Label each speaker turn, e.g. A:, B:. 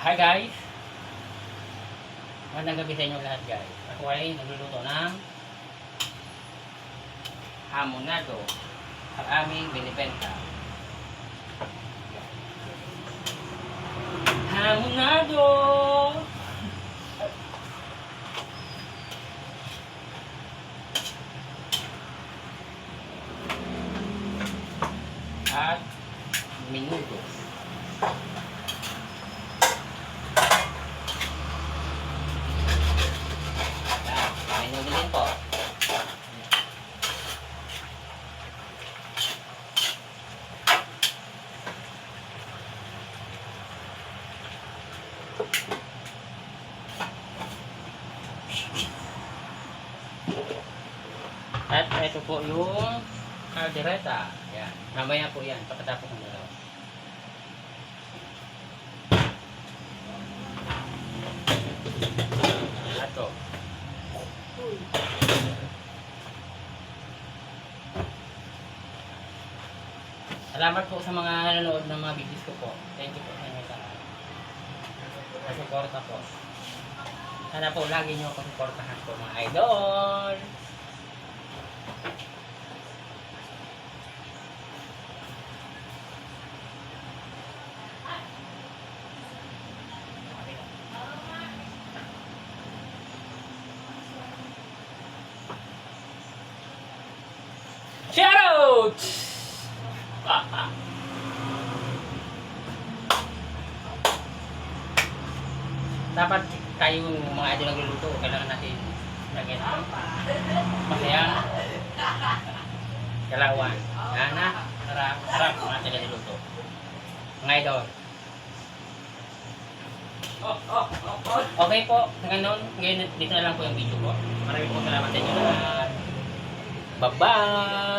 A: Hi guys! Magandang gabi sa inyo lahat guys. Ako ay nagluluto ng hamonado ang aming binibenta. Hamonado! At menudo. Menudo din po. At ito po yung caldereta. Yan. Mamaya po yan. Pagkatapos ng dalawa. Ito. Salamat po sa mga nanonood ng mga videos ko po. Thank you po sa inyo lahat. Sa suporta po. Sana po lagi nyo ako suportahan po mga idol. Shoutout! Dapat tayong mga idol nagluluto, kailangan natin lagyan masayang galawan. Yan sarap mga taga niluto. Mga idol. Okay po, ngayon dito na lang po yung video ko. Maraming po salamat sa inyo lahat. Bye-bye!